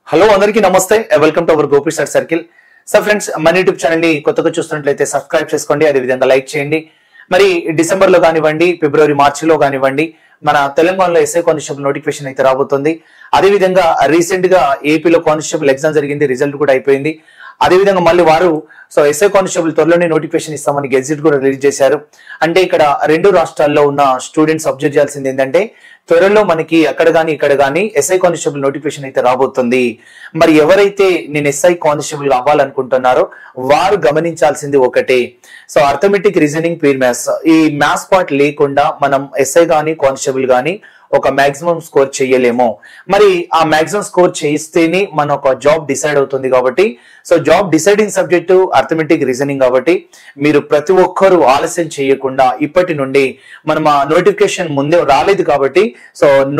Hello అందరికీ నమస్తే welcome to our Gopi star circle. So friends, మన యూట్యూబ్ ఛానల్ ని కొత్తగా చూస్తున్నట్లయితే సబ్స్క్రైబ్ చేసుకోండి, అదే విధంగా లైక్ చేయండి. మరి డిసెంబర్ లో కానివ్వండి, ఫిబ్రవరి మార్చిలో కానివ్వండి, మన తెలంగాణలో ఎస్ఐ కానిస్టేబుల్ నోటిఫికేషన్ అయితే రాబోతుంది. అదే విధంగా రీసెంట్ గా ఏపీలో కానిస్టేబుల్ ఎగ్జామ్ జరిగింది, రిజల్ట్ కూడా అయిపోయింది. అదే విధంగా మళ్ళీ వారు ఎస్ఐ కానిస్టేబుల్ త్వరలోనే నోటిఫికేషన్ ఇస్తామని గెజిట్ కూడా రిలీజ్ చేశారు. అంటే ఇక్కడ రెండు రాష్ట్రాల్లో ఉన్న స్టూడెంట్స్ అబ్జర్వ్ చేయాల్సింది ఏంటంటే, త్వరలో మనకి అక్కడ గానీ ఇక్కడ గానీ ఎస్ఐ కానిస్టేబుల్ నోటిఫికేషన్ అయితే రాబోతుంది. మరి ఎవరైతే నేను ఎస్ఐ కానిస్టేబుల్ అవ్వాలనుకుంటున్నారో వారు గమనించాల్సింది ఒకటే, అర్థమెటిక్, రీజనింగ్, ప్యూర్ మ్యాథ్స్, ఈ మ్యాథ్స్ పార్ట్ లేకుండా మనం ఎస్ఐ గానీ కానిస్టేబుల్ గానీ ఒక మాక్సిమం స్కోర్ చేయలేము. మరి ఆ మాక్సిమం స్కోర్ చేస్తేనే మన ఒక జాబ్ డిసైడ్ అవుతుంది. కాబట్టి job deciding subject arithmetic, reasoning. కాబట్టి మీరు ప్రతి ఒక్కరూ ఆలస్యం చేయకుండా ఇప్పటి నుండి మనం ఆ నోటిఫికేషన్ ముందే రాలేదు కాబట్టి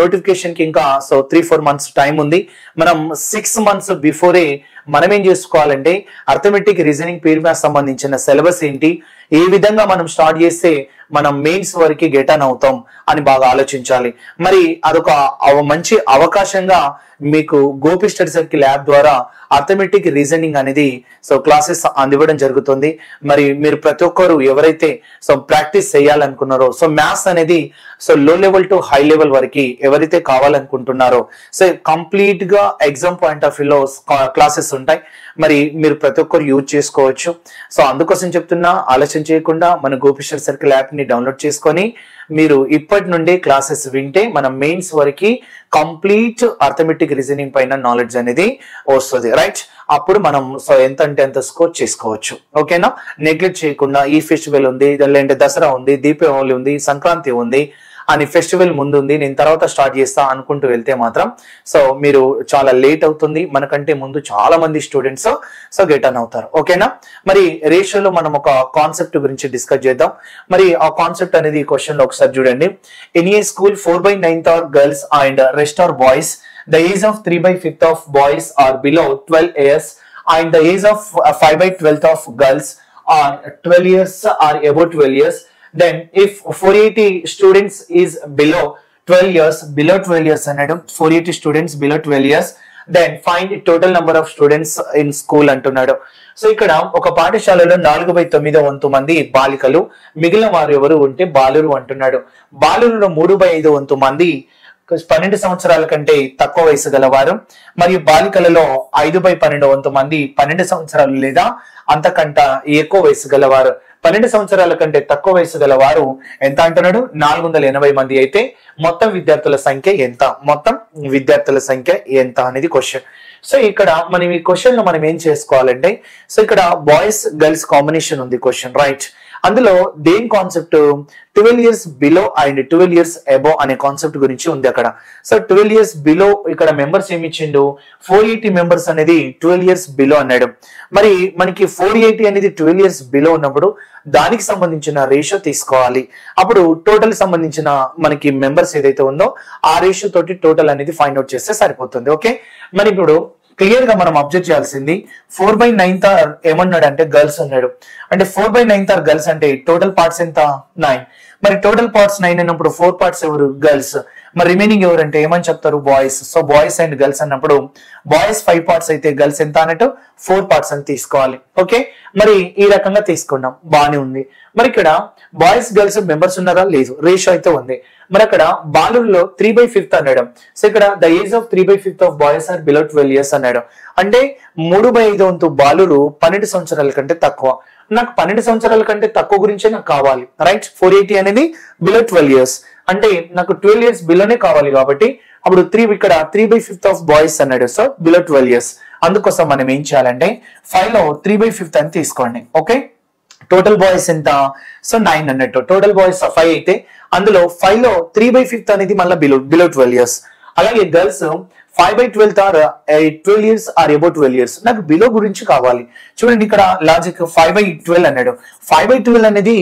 నోటిఫికేషన్ కి ఇంకా 3-4 months టైం ఉంది. మనం 6 months బిఫోరే మనం ఏం చేసుకోవాలంటే అర్థమెటిక్, రీజనింగ్, ప్యూర్ మ్యాథ్స్ సంబంధించిన సిలబస్ ఏంటి, ఏ విధంగా మనం స్టార్ట్ చేస్తే మనం మెయిన్స్ వరకు గెట్ ఆన్ అవుతాం అని బాగా ఆలోచించాలి. మరి అదొక మంచి అవకాశంగా మీకు గోపి స్టడీ సర్కిల్ యాప్ ద్వారా అర్థమెటిక్, రీజనింగ్ అనేది క్లాసెస్ అందివ్వడం జరుగుతుంది. మరి మీరు ప్రతి ఒక్కరు ఎవరైతే ప్రాక్టీస్ చేయాలనుకున్నారో, మ్యాథ్స్ అనేది లో లెవెల్ టు హై లెవెల్ వరకు ఎవరైతే కావాలనుకుంటున్నారో కంప్లీట్ గా ఎగ్జామ్ పాయింట్ ఆఫ్ వ్యూలో క్లాసెస్ ఉంటాయి. మరి మీరు ప్రతి ఒక్కరు యూజ్ చేసుకోవచ్చు. అందుకోసం చెప్తున్నా, ఆలస్యం చేయకుండా మన గోపి స్టడీ సర్కిల్ యాప్ ని డౌన్లోడ్ చేసుకొని మీరు ఇప్పటి నుండే క్లాసెస్ వింటే మన మెయిన్స్ వరకు కంప్లీట్ అర్థమెటిక్, రీజనింగ్ పైన నాలెడ్జ్ అనేది వస్తుంది. రైట్, అప్పుడు మనం ఎంత అంటే ఎంత స్కోర్ చేసుకోవచ్చు. ఓకేనా? నెగ్లెక్ట్ చేయకుండా ఈ ఫెస్టివల్ ఉంది, లేదంటే దసరా ఉంది, దీపావళి ఉంది, సంక్రాంతి ఉంది అని ఫెస్టివల్ ముందు ఉంది, నేను తర్వాత స్టార్ట్ చేస్తా అనుకుంటూ వెళ్తే మాత్రం మీరు చాలా లేట్ అవుతుంది. మనకంటే ముందు చాలా మంది స్టూడెంట్స్ గెట్ ఆన్ అవుతారు. ఓకేనా? మరి రేషియోలో మనం ఒక కాన్సెప్ట్ గురించి డిస్కస్ చేద్దాం. మరి ఆ కాన్సెప్ట్ అనేది క్వశ్చన్ లో ఒకసారి చూడండి. In a school 4/9 are girls and rest are boys. The age of 3/5 of boys are below 12 years and the age of 5/12 of girls are 12 years or above 12 years. Then if 480 students is below 12 years అన్నాడు, 480 students below 12 years, then find total number of students in school అంటున్నాడు. ఇక్కడ ఒక పాఠశాలలో 4/9 వంతు మంది బాలికలు, మిగిలిన వారు ఎవరు ఉంటే బాలురు అంటున్నాడు. బాలురులో 3/5 వంతు మంది 12 సంవత్సరాల కంటే తక్కువ వయసు గలవారు, మరియు బాలికలలో 5/12 వంతు మంది 12 సంవత్సరాలు లేదా అంతకంట ఎక్కువ వయసు గలవారు. 12 సంవత్సరాల కంటే తక్కువ వయసు గల వారు ఎంత అంటున్నాడు? 480 మంది. అయితే మొత్తం విద్యార్థుల సంఖ్య ఎంత? మొత్తం విద్యార్థుల సంఖ్య ఎంత అనేది క్వశ్చన్. ఇక్కడ మనం ఈ క్వశ్చన్ లో మనం ఏం చేసుకోవాలంటే, ఇక్కడ బాయ్స్ గర్ల్స్ కాంబినేషన్ ఉంది క్వశ్చన్, రైట్? అందులో దేని concept? 12 years below and 12 years above అనే కాన్సెప్ట్ గురించి ఉంది అక్కడ. 12 years బిలో ఇక్కడ మెంబర్స్ ఏమి ఇచ్చిండు? 480 మెంబర్స్ అనేది 12 years బిలో అన్నాడు. మరి మనకి 480 అనేది 12 years బిలో ఉన్నప్పుడు దానికి సంబంధించిన రేషియో తీసుకోవాలి. అప్పుడు టోటల్ సంబంధించిన మనకి మెంబర్స్ ఏదైతే ఉందో ఆ రేషియో తోటి టోటల్ అనేది ఫైండ్ అవుట్ చేస్తే సరిపోతుంది. ఓకే, మరి ఇప్పుడు క్లియర్ గా మనం అబ్జర్వ్ చేయాల్సింది 4/9 ఏమన్నాడు అంటే గర్ల్స్ అన్నాడు. అంటే 4/9 గర్ల్స్ అంటే టోటల్ పార్ట్స్ ఎంత? 9. మరి టోటల్ పార్ట్స్ 9 అన్నప్పుడు 4 parts ఎవరు? గర్ల్స్. మరి రిమైనింగ్ ఎవరు అంటే ఏమని చెప్తారు? బాయ్స్. బాయ్స్ అండ్ గర్ల్స్ అన్నప్పుడు బాయ్స్ 5 parts అయితే గర్ల్స్ ఎంత అన్నట్టు 4 parts అని తీసుకోవాలి. ఓకే, మరి ఈ రకంగా తీసుకున్నాం, బానే ఉంది. మరి ఇక్కడ బాయ్స్ గర్ల్స్ మెంబర్స్ ఉన్నారా? లేదు, రేషియో అయితే ఉంది. మరి అక్కడ బాలుల్లో 3/5 అన్నాడు. ఇక్కడ the age of 3/5 of boys are below 12 years అన్నాడు. అంటే 3/5 వంతు బాలురు 12 సంవత్సరాల కంటే తక్కువ. నాకు 12 సంవత్సరాల కంటే తక్కువ గురించే నాకు కావాలి, రైట్? 480 అనేది బిలో 12 years, అంటే నాకు 12 years బిలోనే కావాలి. కాబట్టి అప్పుడు ఇక్కడ 3/5 ఆఫ్ బాయ్స్ అన్నాడు, బిలో 12 years. అందుకోసం మనం ఏం చేయాలంటే 5 లో 3/5 అని తీసుకోండి. ఓకే, టోటల్ బాయ్స్ ఎంత? 9 అన్నట్టు. టోటల్ బాయ్స్ 5 అయితే అందులో 5 లో 3/5 అనేది మళ్ళీ బిలో 12 years. అలాగే girls 5/12 are 12 years are above 12 years. నాకు బిలో గురించి కావాలి. చూడండి ఇక్కడ లాజిక్ 5/12 అన్నాడు. 5/12 అనేది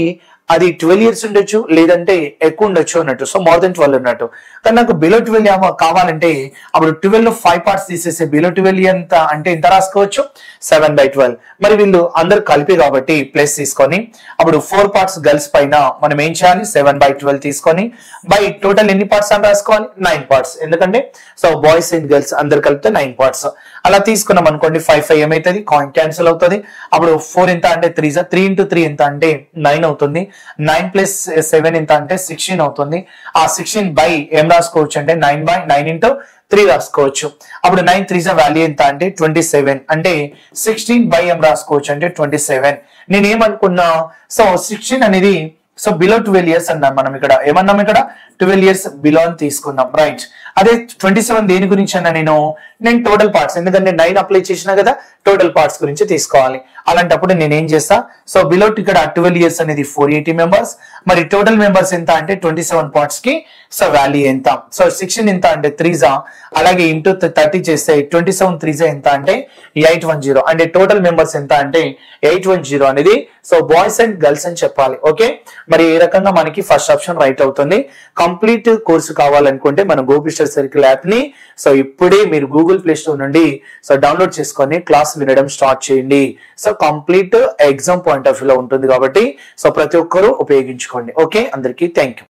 అది 12 ఇయర్స్ ఉండొచ్చు, లేదంటే ఎక్కువ ఉండొచ్చు అన్నట్టు. సో మోర్ దెన్ 12 ఉన్నట్టు. కానీ నాకు బిలో 12 కావాలంటే అప్పుడు 12 లో 5 పార్ట్స్ తీసేసి బిలో 12 ఎంత అంటే ఎంత రాసుకోవచ్చు, 7/12. మరి వీళ్ళు అందరు కలిపి కాబట్టి ప్లస్ తీసుకొని అప్పుడు 4 పార్ట్స్ గర్ల్స్ పైన మనం ఏం చేయాలి, 7/12 తీసుకొని బై టోటల్ ఎన్ని పార్ట్స్ అని రాసుకోవాలి, 9 పార్ట్స్. ఎందుకంటే సో బాయ్స్ అండ్ గర్ల్స్ అందరు కలిపితే 9 పార్ట్స్. అలా తీసుకున్నాం అనుకోండి, 5 ఏమైతుంది, కాయిన్ క్యాన్సిల్ అవుతుంది. అప్పుడు 4 ఎంత అంటే 3 3 into 3 ఎంత అంటే 9 అవుతుంది. 9 + 7 ఎంత అంటే 16 అవుతుంది. ఆ 16 బై ఏం రాసుకోవచ్చు అంటే 9/9 into 3 రాసుకోవచ్చు. అప్పుడు 9 3 వాల్యూ ఎంత అంటే 27. అంటే 16 బై ఏం రాసుకోవచ్చు అంటే 27. నేనేమనుకున్నా, సో 16 అనేది సో బిలో 12 ఇయర్స్ అన్నాం మనం. ఇక్కడ ఏమన్నాం, ఇక్కడ 12 ఇయర్స్ బిలో అని తీసుకున్నాం, రైట్. అదే 27 దేని గురించి అన్నా, నేను టోటల్ పార్ట్స్, ఎందుకంటే 9 అప్లై చేసినా కదా, టోటల్ పార్ట్స్ గురించి తీసుకోవాలి. అలాంటప్పుడు నేను ఏం చేస్తా, సో బిలో ఇక్కడ 12 ఇయర్స్ అనేది 480 మెంబర్స్. మరి టోటల్ మెంబర్స్ ఎంత అంటే 27 పార్ట్స్ కి సో వాల్యూ ఎంత, సో 16 ఎంత అంటే 3 అలాగే ఇంటూ 30 చేస్తే 27 3 ఎంత అంటే 810. అంటే టోటల్ మెంబర్స్ ఎంత అంటే 810 అనేది సో బాయ్స్ అండ్ గర్ల్స్ అని చెప్పాలి. ఓకే, మరి ఏ రకంగా మనకి ఫస్ట్ ఆప్షన్ రైట్ అవుతుంది. కంప్లీట్ కోర్సు కావాలనుకుంటే మన గోపిస్టర్ సర్కిల్ యాప్ ని సో ఇప్పుడే మీరు గూగుల్ ప్లే స్టోర్ నుండి సో డౌన్లోడ్ చేసుకొని క్లాస్ వినడం స్టార్ట్ చేయండి. So complete exam point of view లో ఉంటుంది కాబట్టి సో ప్రతి ఒక్కరూ ఉపయోగించుకోండి. ఓకే, అందరికీ థ్యాంక్ యూ.